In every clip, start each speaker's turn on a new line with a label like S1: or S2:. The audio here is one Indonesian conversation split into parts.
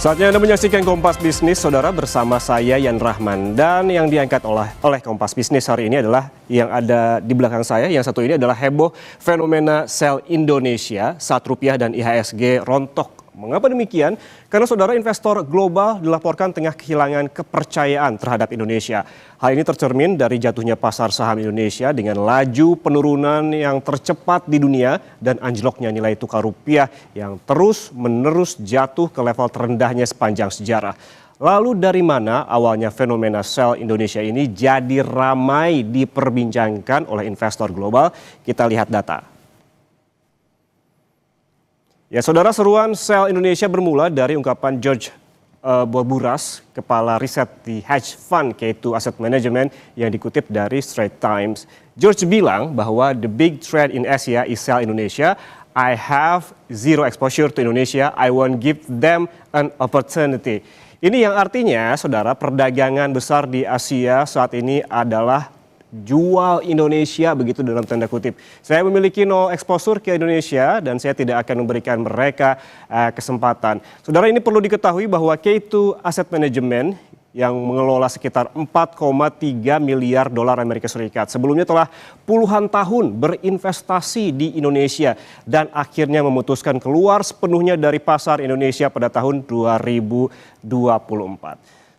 S1: Saatnya Anda menyaksikan Kompas Bisnis, Saudara, bersama saya Yan Rahman. Dan yang diangkat oleh Kompas Bisnis hari ini adalah yang ada di belakang saya. Yang satu ini adalah heboh fenomena sell Indonesia saat rupiah dan IHSG rontok. Mengapa demikian? Karena saudara, investor global dilaporkan tengah kehilangan kepercayaan terhadap Indonesia. Hal ini tercermin dari jatuhnya pasar saham Indonesia dengan laju penurunan yang tercepat di dunia dan anjloknya nilai tukar rupiah yang terus-menerus jatuh ke level terendahnya sepanjang sejarah. Lalu dari mana awalnya fenomena sell Indonesia ini jadi ramai diperbincangkan oleh investor global? Kita lihat data. Ya, saudara, seruan sell Indonesia bermula dari ungkapan George Boburas, kepala riset di hedge fund K2 Asset Management yang dikutip dari Straits Times. George bilang bahwa the big trend in Asia is sell Indonesia. I have zero exposure to Indonesia. I won't give them an opportunity. Ini yang artinya, saudara, perdagangan besar di Asia saat ini adalah jual Indonesia, begitu dalam tanda kutip. Saya memiliki no exposure ke Indonesia dan saya tidak akan memberikan mereka kesempatan. Saudara, ini perlu diketahui bahwa K2 Asset Management yang mengelola sekitar 4,3 miliar dolar Amerika Serikat. Sebelumnya telah puluhan tahun berinvestasi di Indonesia dan akhirnya memutuskan keluar sepenuhnya dari pasar Indonesia pada tahun 2024.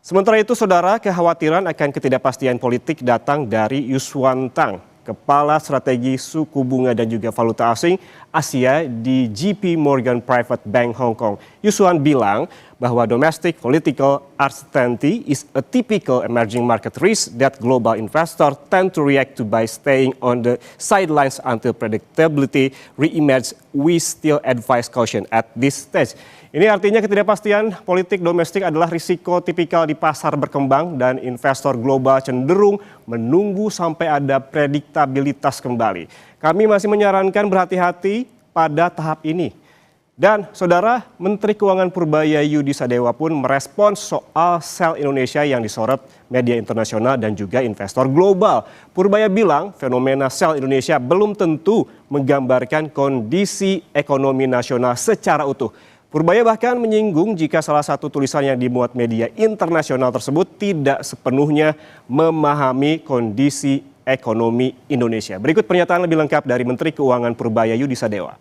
S1: Sementara itu, saudara, kekhawatiran akan ketidakpastian politik datang dari Yuswan Tang, kepala strategi suku bunga dan juga valuta asing Asia di JP Morgan Private Bank Hong Kong. Yuswan bilang bahwa domestic political uncertainty is a typical emerging market risk that global investors tend to react to by staying on the sidelines until predictability re-emerges. We still advise caution at this stage. Ini artinya ketidakpastian politik domestik adalah risiko tipikal di pasar berkembang dan investor global cenderung menunggu sampai ada prediktabilitas kembali. Kami masih menyarankan berhati-hati pada tahap ini. Dan saudara, Menteri Keuangan Purbaya Yudi Sadewa pun merespons soal sell Indonesia yang disorot media internasional dan juga investor global. Purbaya bilang fenomena sell Indonesia belum tentu menggambarkan kondisi ekonomi nasional secara utuh. Purbaya bahkan menyinggung jika salah satu tulisan yang dimuat media internasional tersebut tidak sepenuhnya memahami kondisi ekonomi Indonesia. Berikut pernyataan lebih lengkap dari Menteri Keuangan Purbaya Yudi Sadewa.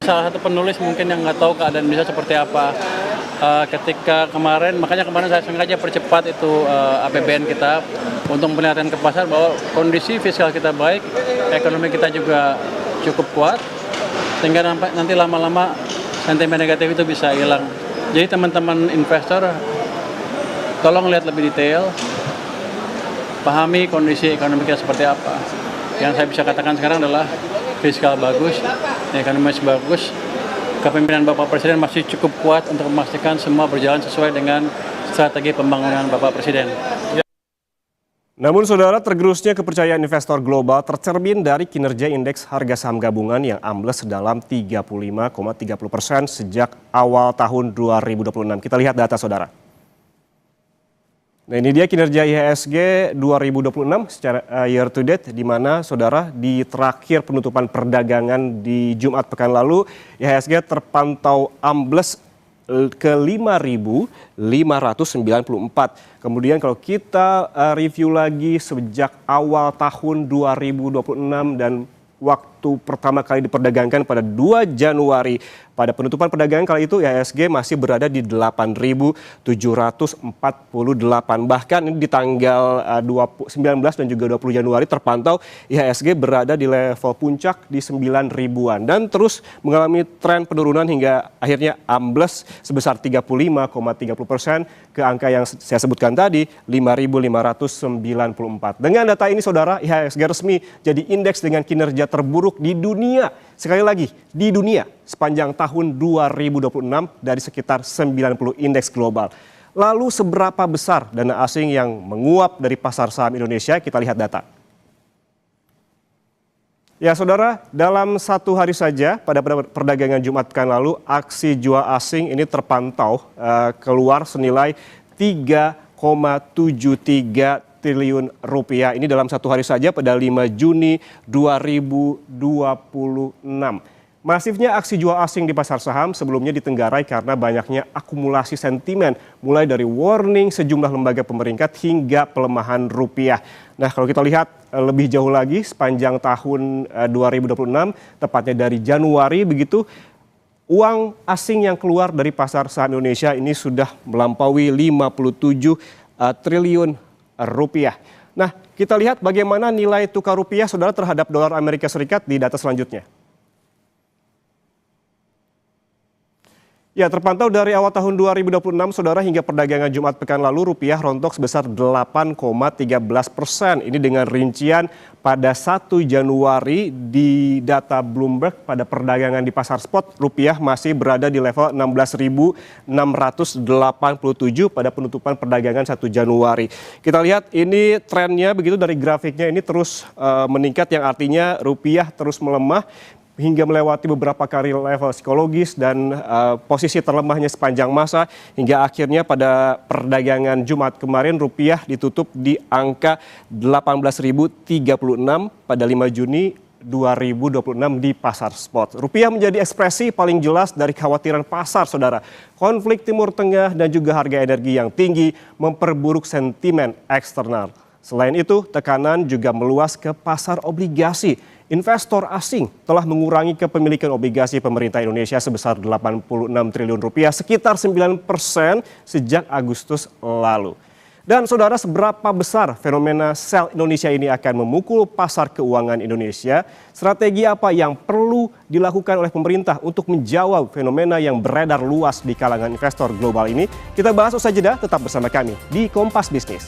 S2: Salah satu penulis mungkin yang nggak tahu keadaan Indonesia seperti apa. Ketika makanya kemarin saya sengaja percepat itu APBN kita untuk memperlihatkan ke pasar bahwa kondisi fiskal kita baik, ekonomi kita juga cukup kuat, sehingga nanti lama-lama sentimen negatif itu bisa hilang. Jadi teman-teman investor, tolong lihat lebih detail, pahami kondisi ekonomi kita seperti apa. Yang saya bisa katakan sekarang adalah fiskal bagus, ekonomi masih bagus, kepemimpinan Bapak Presiden masih cukup kuat untuk memastikan semua berjalan sesuai dengan strategi pembangunan Bapak Presiden.
S1: Namun saudara, tergerusnya kepercayaan investor global tercermin dari kinerja indeks harga saham gabungan yang ambles dalam 35,30% sejak awal tahun 2026. Kita lihat data, saudara. Nah, ini dia kinerja IHSG 2026 secara year to date, di mana saudara di terakhir penutupan perdagangan di Jumat pekan lalu IHSG terpantau ambles ke 5.594. Kemudian kalau kita review lagi sejak awal tahun 2026 dan waktu pertama kali diperdagangkan pada 2 Januari. Pada penutupan perdagangan kali itu IHSG masih berada di 8.748. Bahkan di tanggal 19 dan juga 20 Januari terpantau IHSG berada di level puncak di 9.000-an. Dan terus mengalami tren penurunan hingga akhirnya ambles sebesar 35,30% ke angka yang saya sebutkan tadi, 5.594. Dengan data ini saudara, IHSG resmi jadi indeks dengan kinerja terburuk di dunia. Sekali lagi, di dunia sepanjang tahun 2026 dari sekitar 90 indeks global. Lalu seberapa besar dana asing yang menguap dari pasar saham Indonesia? Kita lihat data. Ya saudara, dalam satu hari saja pada perdagangan Jumat pekan lalu, aksi jual asing ini terpantau keluar senilai 3,73 triliun rupiah. Ini dalam satu hari saja pada 5 Juni 2026. Masifnya aksi jual asing di pasar saham sebelumnya ditenggarai karena banyaknya akumulasi sentimen, mulai dari warning sejumlah lembaga pemeringkat hingga pelemahan rupiah. Nah, kalau kita lihat lebih jauh lagi sepanjang tahun 2026, tepatnya dari Januari begitu, uang asing yang keluar dari pasar saham Indonesia ini sudah melampaui 57 triliun rupiah. Nah, kita lihat bagaimana nilai tukar rupiah saudara terhadap dolar Amerika Serikat di data selanjutnya. Ya, terpantau dari awal tahun 2026, saudara, hingga perdagangan Jumat pekan lalu, rupiah rontok sebesar 8,13%. Ini dengan rincian pada 1 Januari di data Bloomberg pada perdagangan di pasar spot, rupiah masih berada di level 16.687 pada penutupan perdagangan 1 Januari. Kita lihat ini trennya begitu dari grafiknya ini terus meningkat, yang artinya rupiah terus melemah hingga melewati beberapa kali level psikologis dan posisi terlemahnya sepanjang masa, hingga akhirnya pada perdagangan Jumat kemarin rupiah ditutup di angka 18.036 pada 5 Juni 2026 di pasar spot. Rupiah menjadi ekspresi paling jelas dari kekhawatiran pasar, saudara. Konflik Timur Tengah dan juga harga energi yang tinggi memperburuk sentimen eksternal. Selain itu, tekanan juga meluas ke pasar obligasi. Investor asing telah mengurangi kepemilikan obligasi pemerintah Indonesia sebesar 86 triliun rupiah, sekitar 9% sejak Agustus lalu. Dan saudara, seberapa besar fenomena sell Indonesia ini akan memukul pasar keuangan Indonesia? Strategi apa yang perlu dilakukan oleh pemerintah untuk menjawab fenomena yang beredar luas di kalangan investor global ini? Kita bahas usai jeda, tetap bersama kami di Kompas Bisnis.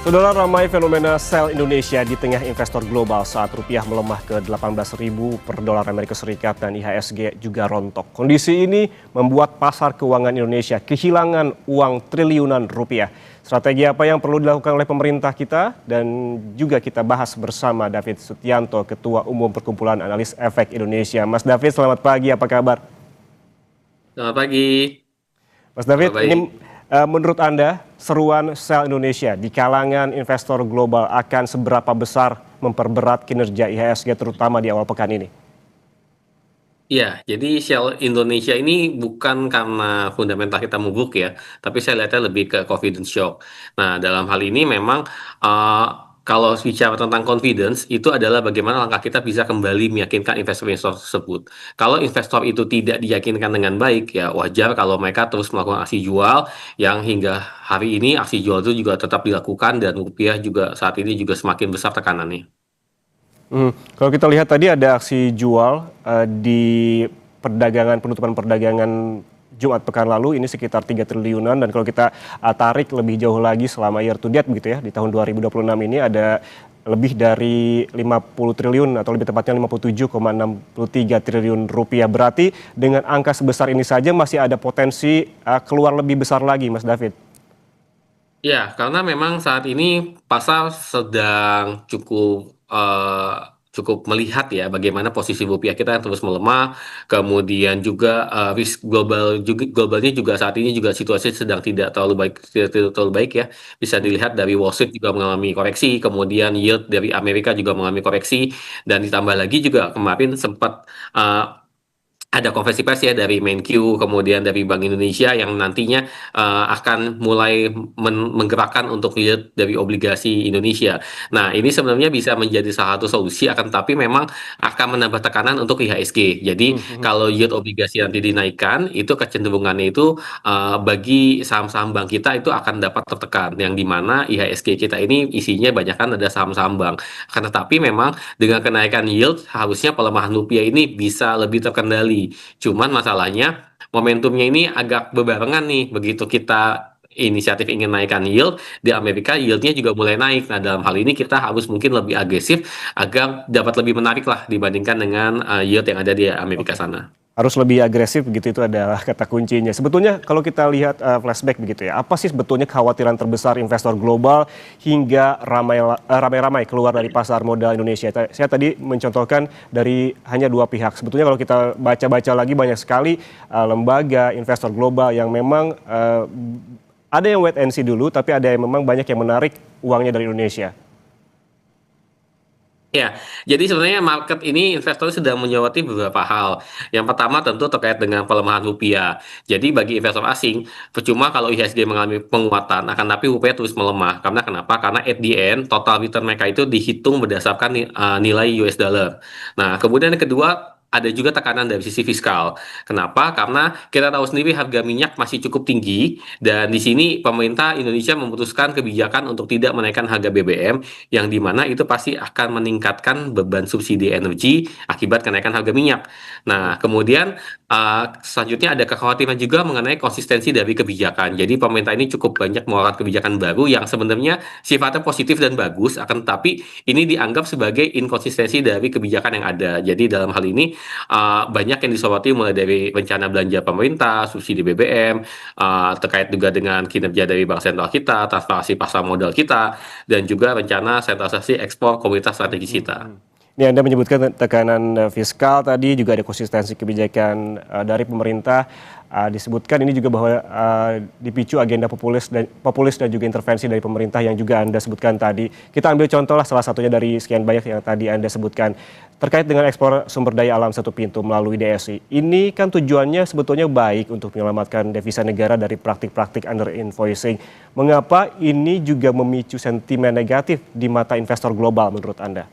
S1: Saudara, ramai fenomena sell Indonesia di tengah investor global saat rupiah melemah ke 18.000 per dolar Amerika Serikat dan IHSG juga rontok. Kondisi ini membuat pasar keuangan Indonesia kehilangan uang triliunan rupiah. Strategi apa yang perlu dilakukan oleh pemerintah kita? Dan juga kita bahas bersama David Sutianto, Ketua Umum Perkumpulan Analis Efek Indonesia. Mas David, selamat pagi, apa kabar?
S2: Selamat pagi.
S1: Mas David, ini menurut Anda, seruan sell Indonesia di kalangan investor global akan seberapa besar memperberat kinerja IHSG terutama di awal pekan ini?
S3: Iya, jadi sell Indonesia ini bukan karena fundamental kita mogok ya, tapi saya lihatnya lebih ke confidence shock. Nah, dalam hal ini memang kalau bicara tentang confidence, itu adalah bagaimana langkah kita bisa kembali meyakinkan investor-investor tersebut. Kalau investor itu tidak diyakinkan dengan baik, ya wajar kalau mereka terus melakukan aksi jual, yang hingga hari ini aksi jual itu juga tetap dilakukan dan rupiah juga saat ini juga semakin besar tekanannya.
S1: Kalau kita lihat tadi ada aksi jual di penutupan perdagangan Jumat pekan lalu ini sekitar 3 triliunan, dan kalau kita tarik lebih jauh lagi selama year to date begitu ya, di tahun 2026 ini ada lebih dari 50 triliun atau lebih tepatnya 57,63 triliun rupiah. Berarti dengan angka sebesar ini saja masih ada potensi keluar lebih besar lagi, Mas David.
S3: Ya, karena memang saat ini pasar sedang cukup melihat ya bagaimana posisi rupiah kita yang terus melemah, kemudian juga risk globalnya juga saat ini juga situasi sedang tidak terlalu baik ya. Bisa dilihat dari Wall Street juga mengalami koreksi, kemudian yield dari Amerika juga mengalami koreksi, dan ditambah lagi juga kemarin sempat ada konferensi pers ya dari Menkyu, kemudian dari Bank Indonesia yang nantinya akan mulai menggerakkan untuk yield dari obligasi Indonesia. Nah, ini sebenarnya bisa menjadi salah satu solusi, akan tapi memang akan menambah tekanan untuk IHSG. Jadi kalau yield obligasi nanti dinaikkan, itu kecenderungannya itu bagi saham-saham bank kita itu akan dapat tertekan, yang dimana IHSG kita ini isinya banyakkan ada saham-saham bank. Karena tapi memang dengan kenaikan yield harusnya pelemahan rupiah ini bisa lebih terkendali. Cuman masalahnya momentumnya ini agak berbarengan nih, begitu kita inisiatif ingin naikkan yield, di Amerika yieldnya juga mulai naik. Nah, dalam hal ini kita harus mungkin lebih agresif agar dapat lebih menarik lah dibandingkan dengan yield yang ada di Amerika sana.
S1: Harus lebih agresif begitu, itu adalah kata kuncinya. Sebetulnya kalau kita lihat flashback begitu ya, apa sih sebetulnya kekhawatiran terbesar investor global hingga ramai-ramai keluar dari pasar modal Indonesia? Saya tadi mencontohkan dari hanya dua pihak. Sebetulnya kalau kita baca-baca lagi banyak sekali lembaga investor global yang memang ada yang wait and see dulu, tapi ada yang memang banyak yang menarik uangnya dari Indonesia.
S3: Ya, jadi sebenarnya market ini investor sedang menyoroti beberapa hal. Yang pertama tentu terkait dengan pelemahan rupiah. Jadi bagi investor asing, percuma kalau IHSG mengalami penguatan, akan tapi rupiah terus melemah. Karena kenapa? Karena at the end, total return mereka itu dihitung berdasarkan nilai US dollar. Nah, kemudian yang kedua, ada juga tekanan dari sisi fiskal. Kenapa? Karena kita tahu sendiri harga minyak masih cukup tinggi, dan di sini pemerintah Indonesia memutuskan kebijakan untuk tidak menaikkan harga BBM, yang dimana itu pasti akan meningkatkan beban subsidi energi akibat kenaikan harga minyak. Nah, kemudian selanjutnya ada kekhawatiran juga mengenai konsistensi dari kebijakan. Jadi pemerintah ini cukup banyak mengeluarkan kebijakan baru yang sebenarnya sifatnya positif dan bagus, akan tetapi ini dianggap sebagai inkonsistensi dari kebijakan yang ada. Jadi dalam hal ini banyak yang disoroti mulai dari rencana belanja pemerintah, subsidi BBM, terkait juga dengan kinerja dari bank sentral kita, transparansi pasar modal kita, dan juga rencana sentralisasi ekspor komoditas strategis kita.
S1: Ini Anda menyebutkan tekanan fiskal tadi, juga ada konsistensi kebijakan dari pemerintah. Disebutkan ini juga bahwa dipicu agenda populis dan juga intervensi dari pemerintah yang juga Anda sebutkan tadi. Kita ambil contoh lah salah satunya dari sekian banyak yang tadi Anda sebutkan. Terkait dengan ekspor sumber daya alam satu pintu melalui DSI. Ini kan tujuannya sebetulnya baik untuk menyelamatkan devisa negara dari praktik-praktik under invoicing. Mengapa ini juga memicu sentimen negatif di mata investor global menurut Anda?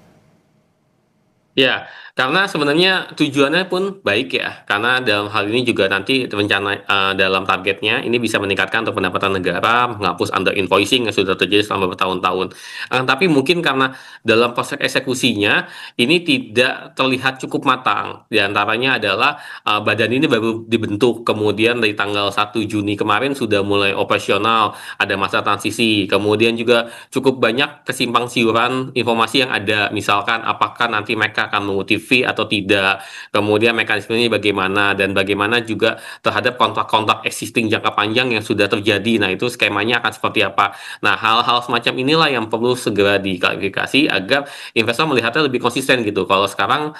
S3: Ya, karena sebenarnya tujuannya pun baik ya, karena dalam hal ini juga nanti rencana dalam targetnya ini bisa meningkatkan untuk pendapatan negara, menghapus under invoicing yang sudah terjadi selama bertahun-tahun. Tapi mungkin karena dalam proses eksekusinya ini tidak terlihat cukup matang. Di antaranya adalah badan ini baru dibentuk, kemudian dari tanggal 1 Juni kemarin sudah mulai operasional, ada masa transisi, kemudian juga cukup banyak kesimpang siuran informasi yang ada, misalkan apakah nanti mereka akan mengutip fee atau tidak, kemudian mekanismenya bagaimana, dan bagaimana juga terhadap kontrak-kontrak existing jangka panjang yang sudah terjadi. Nah, itu skemanya akan seperti apa. Nah, hal-hal semacam inilah yang perlu segera diklarifikasi agar investor melihatnya lebih konsisten gitu. Kalau sekarang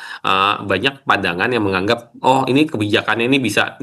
S3: banyak pandangan yang menganggap, oh ini kebijakannya ini bisa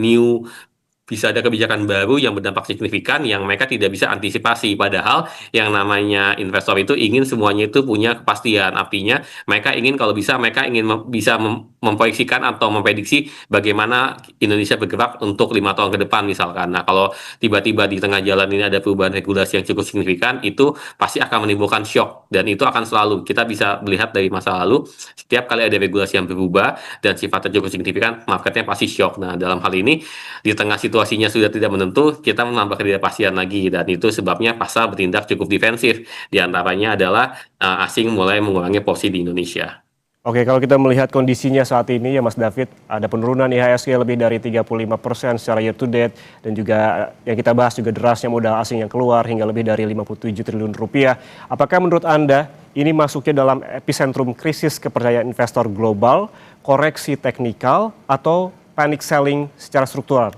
S3: ada kebijakan baru yang berdampak signifikan yang mereka tidak bisa antisipasi. Padahal yang namanya investor itu ingin semuanya itu punya kepastian. Artinya mereka ingin, kalau bisa mereka ingin bisa memproyeksikan atau memprediksi bagaimana Indonesia bergerak untuk 5 tahun ke depan misalkan. Nah, kalau tiba-tiba di tengah jalan ini ada perubahan regulasi yang cukup signifikan, itu pasti akan menimbulkan shock, dan itu akan selalu kita bisa melihat dari masa lalu, setiap kali ada regulasi yang berubah dan sifatnya cukup signifikan, marketnya pasti shock. Nah, dalam hal ini di tengah situasinya sudah tidak menentu, kita menambah ketidakpastian lagi, dan itu sebabnya pasar bertindak cukup defensif. Di antaranya adalah asing mulai mengurangi posisi di Indonesia.
S1: Oke, kalau kita melihat kondisinya saat ini ya Mas David, ada penurunan IHSG lebih dari 35% secara year to date, dan juga yang kita bahas juga derasnya modal asing yang keluar hingga lebih dari 57 triliun rupiah. Apakah menurut Anda ini masuknya dalam epicentrum krisis kepercayaan investor global, koreksi teknikal, atau panic selling secara struktural?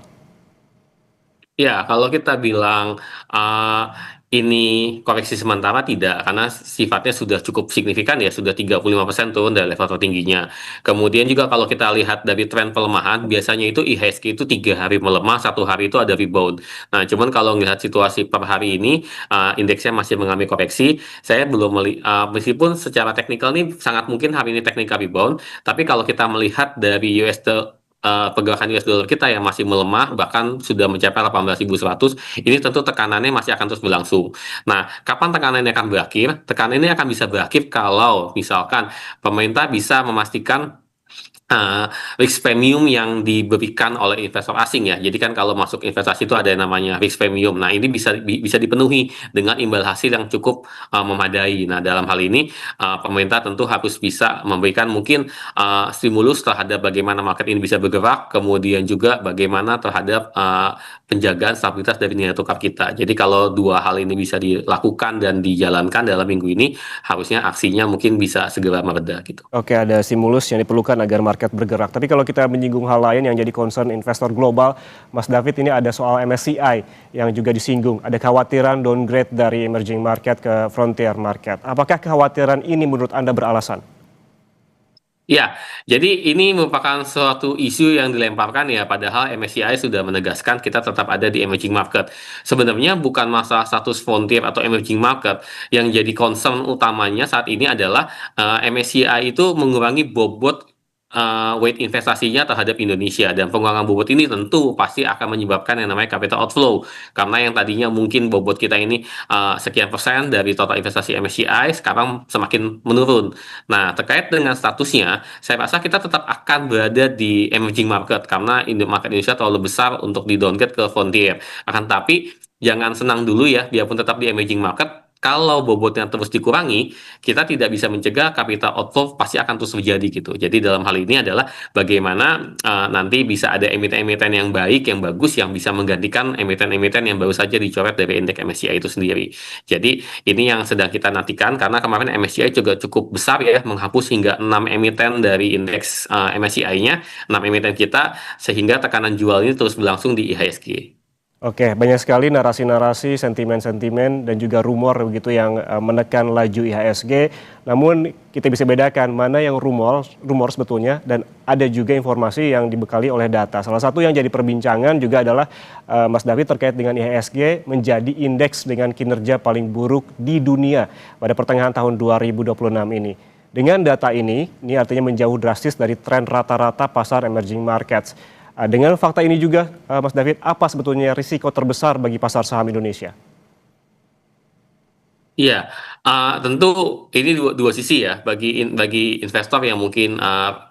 S3: Ya, kalau kita bilang ini koreksi sementara, tidak, karena sifatnya sudah cukup signifikan ya, sudah 35% turun dari level tertingginya. Kemudian juga kalau kita lihat dari tren pelemahan, biasanya itu IHSG itu 3 hari melemah, 1 hari itu ada rebound. Nah, cuman kalau melihat situasi per hari ini, indeksnya masih mengalami koreksi. Saya belum meskipun secara teknikal ini sangat mungkin hari ini teknikal rebound, tapi kalau kita melihat dari pergerakan US dollar kita yang masih melemah, bahkan sudah mencapai 18.100, ini tentu tekanannya masih akan terus berlangsung. Nah, kapan tekanan ini akan berakhir? Tekanan ini akan bisa berakhir kalau misalkan pemerintah bisa memastikan risk premium yang diberikan oleh investor asing ya. Jadi kan kalau masuk investasi itu ada yang namanya risk premium. Nah, ini bisa dipenuhi dengan imbal hasil yang cukup memadai. Nah, dalam hal ini pemerintah tentu harus bisa memberikan mungkin stimulus terhadap bagaimana market ini bisa bergerak, kemudian juga bagaimana terhadap penjagaan stabilitas dari nilai tukar kita. Jadi kalau dua hal ini bisa dilakukan dan dijalankan dalam minggu ini, harusnya aksinya mungkin bisa segera mereda gitu.
S1: Oke, ada stimulus yang diperlukan agar market market bergerak. Tapi kalau kita menyinggung hal lain yang jadi concern investor global, Mas David, ini ada soal MSCI yang juga disinggung. Ada kekhawatiran downgrade dari emerging market ke frontier market. Apakah kekhawatiran ini menurut Anda beralasan?
S3: Ya, jadi ini merupakan suatu isu yang dilemparkan ya, padahal MSCI sudah menegaskan kita tetap ada di emerging market. Sebenarnya bukan masalah status frontier atau emerging market, yang jadi concern utamanya saat ini adalah MSCI itu mengurangi bobot weight investasinya terhadap Indonesia, dan pengurangan bobot ini tentu pasti akan menyebabkan yang namanya capital outflow, karena yang tadinya mungkin bobot kita ini sekian persen dari total investasi MSCI sekarang semakin menurun. Nah, terkait dengan statusnya, saya rasa kita tetap akan berada di emerging market karena market Indonesia terlalu besar untuk di downgrade ke frontier. Akan tapi jangan senang dulu ya, biarpun tetap di emerging market. Kalau bobotnya terus dikurangi, kita tidak bisa mencegah capital outflow pasti akan terus terjadi gitu. Jadi dalam hal ini adalah bagaimana nanti bisa ada emiten-emiten yang baik, yang bagus, yang bisa menggantikan emiten-emiten yang baru saja dicoret dari indeks MSCI itu sendiri. Jadi ini yang sedang kita nantikan, karena kemarin MSCI juga cukup besar ya, menghapus hingga 6 emiten dari indeks MSCI-nya, 6 emiten kita, sehingga tekanan jual ini terus berlangsung di IHSG.
S1: Oke, banyak sekali narasi-narasi, sentimen-sentimen, dan juga rumor begitu yang menekan laju IHSG. Namun kita bisa bedakan mana yang rumor sebetulnya, dan ada juga informasi yang dibekali oleh data. Salah satu yang jadi perbincangan juga adalah Mas David terkait dengan IHSG menjadi indeks dengan kinerja paling buruk di dunia pada pertengahan tahun 2026 ini. Dengan data ini artinya menjauh drastis dari tren rata-rata pasar emerging markets. Dengan fakta ini juga, Mas David, apa sebetulnya risiko terbesar bagi pasar saham Indonesia?
S3: Iya, tentu ini dua sisi ya, bagi investor yang mungkin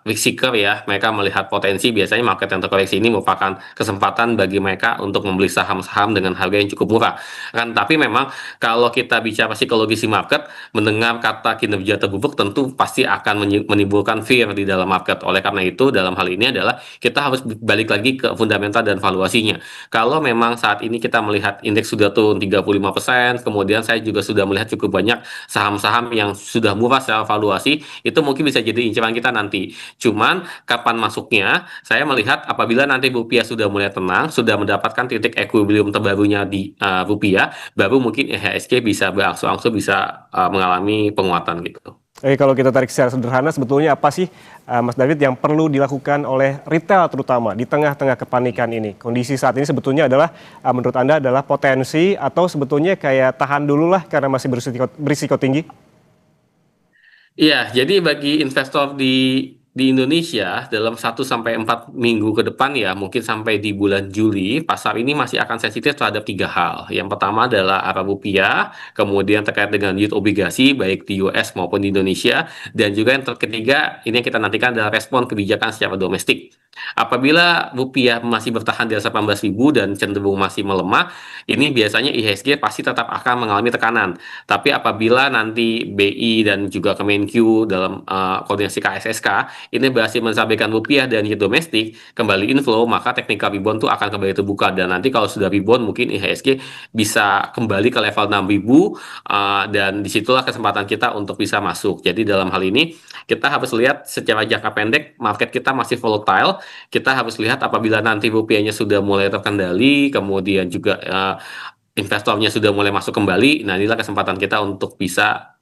S3: risk seeker ya, mereka melihat potensi. Biasanya market yang terkoreksi ini merupakan kesempatan bagi mereka untuk membeli saham-saham dengan harga yang cukup murah. Kan, tapi memang kalau kita bicara psikologis di market, mendengar kata kinerja terburuk tentu pasti akan menimbulkan fear di dalam market. Oleh karena itu, dalam hal ini adalah kita harus balik lagi ke fundamental dan valuasinya. Kalau memang saat ini kita melihat indeks sudah turun 35%, kemudian saya juga sudah melihat cukup banyak saham-saham yang sudah murah secara valuasi, itu mungkin bisa jadi incaran kita nanti. Cuman kapan masuknya, saya melihat apabila nanti rupiah sudah mulai tenang, sudah mendapatkan titik equilibrium terbarunya di rupiah, baru mungkin IHSG bisa berangsur-angsur bisa mengalami penguatan gitu.
S1: Oke, kalau kita tarik secara sederhana, sebetulnya apa sih, Mas David, yang perlu dilakukan oleh retail terutama di tengah-tengah kepanikan ini? Kondisi saat ini sebetulnya adalah, menurut Anda adalah potensi, atau sebetulnya kayak tahan dulu lah karena masih berisiko tinggi?
S3: Iya, jadi bagi investor di Indonesia dalam 1 sampai 4 minggu ke depan ya, mungkin sampai di bulan Juli, pasar ini masih akan sensitif terhadap 3 hal. Yang pertama adalah arah rupiah, kemudian terkait dengan yield obligasi baik di US maupun di Indonesia, dan juga yang ketiga ini yang kita nantikan adalah respon kebijakan secara domestik. Apabila rupiah masih bertahan di atas 18.000 dan cenderung masih melemah, ini biasanya IHSG pasti tetap akan mengalami tekanan. Tapi apabila nanti BI dan juga Kemenkyu dalam koordinasi KSSK ini berhasil menstabilkan rupiah dan yield domestik kembali inflow, maka technical rebound itu akan kembali terbuka, dan nanti kalau sudah rebound mungkin IHSG bisa kembali ke level 6.000, dan disitulah kesempatan kita untuk bisa masuk. Jadi dalam hal ini kita harus lihat secara jangka pendek market kita masih volatile. Kita harus lihat apabila nanti rupiahnya sudah mulai terkendali, kemudian juga investornya sudah mulai masuk kembali, nah inilah kesempatan kita untuk bisa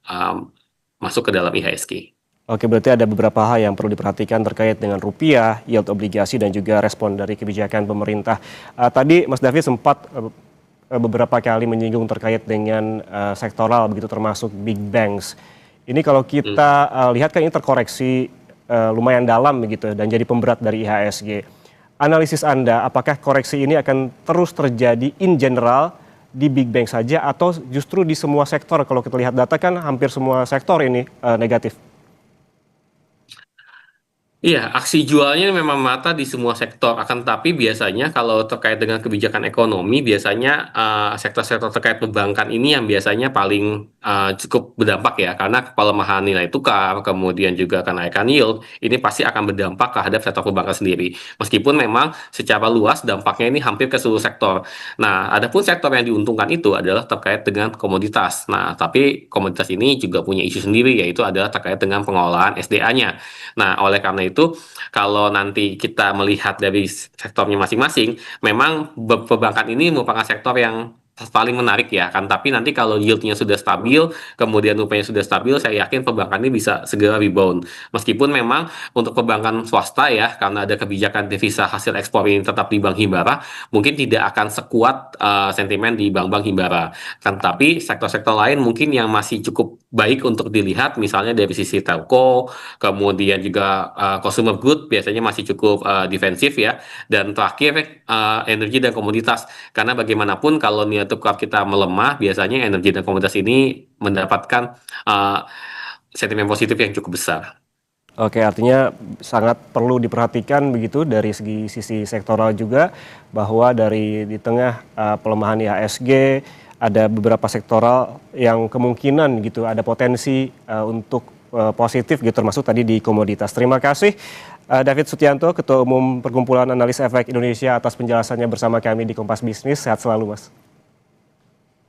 S3: masuk ke dalam IHSG.
S1: Oke, berarti ada beberapa hal yang perlu diperhatikan terkait dengan rupiah, yield obligasi, dan juga respon dari kebijakan pemerintah. Tadi Mas David sempat beberapa kali menyinggung terkait dengan sektoral, begitu termasuk big banks. Ini kalau kita lihat kan ini terkoreksi lumayan dalam begitu dan jadi pemberat dari IHSG. Analisis Anda, apakah koreksi ini akan terus terjadi in general di big bank saja atau justru di semua sektor? Kalau kita lihat data kan hampir semua sektor ini negatif.
S3: Iya, aksi jualnya memang merata di semua sektor. Akan tetapi biasanya kalau terkait dengan kebijakan ekonomi, biasanya sektor-sektor terkait perbankan ini yang biasanya paling cukup berdampak ya, karena pelemahan nilai tukar, kemudian juga kenaikan yield, ini pasti akan berdampak terhadap sektor perbankan sendiri. Meskipun memang secara luas dampaknya ini hampir ke seluruh sektor. Nah, adapun sektor yang diuntungkan itu adalah terkait dengan komoditas. Nah, tapi komoditas ini juga punya isu sendiri, yaitu adalah terkait dengan pengelolaan SDA-nya. Nah, oleh karena itu itu kalau nanti kita melihat dari sektornya masing-masing, memang perbankan ini merupakan sektor yang paling menarik ya kan, tapi nanti kalau yieldnya sudah stabil, kemudian rupanya sudah stabil, saya yakin perbankan ini bisa segera rebound. Meskipun memang untuk perbankan swasta ya, karena ada kebijakan devisa hasil ekspor ini tetap di Bank Himbara, mungkin tidak akan sekuat sentimen di bank-bank Himbara. Kan, tapi sektor-sektor lain mungkin yang masih cukup baik untuk dilihat, misalnya dari sisi telco, kemudian juga consumer good biasanya masih cukup defensif ya, dan terakhir energi dan komoditas. Karena bagaimanapun kalau nilai tukar kita melemah, biasanya energi dan komoditas ini mendapatkan sentimen positif yang cukup besar.
S1: Oke, artinya sangat perlu diperhatikan begitu dari sisi sektoral juga, bahwa di tengah pelemahan IHSG ada beberapa sektoral yang kemungkinan gitu ada potensi untuk positif gitu, termasuk tadi di komoditas. Terima kasih David Sutianto, Ketua Umum Perkumpulan Analis Efek Indonesia, atas penjelasannya bersama kami di Kompas Bisnis. Sehat selalu, Mas.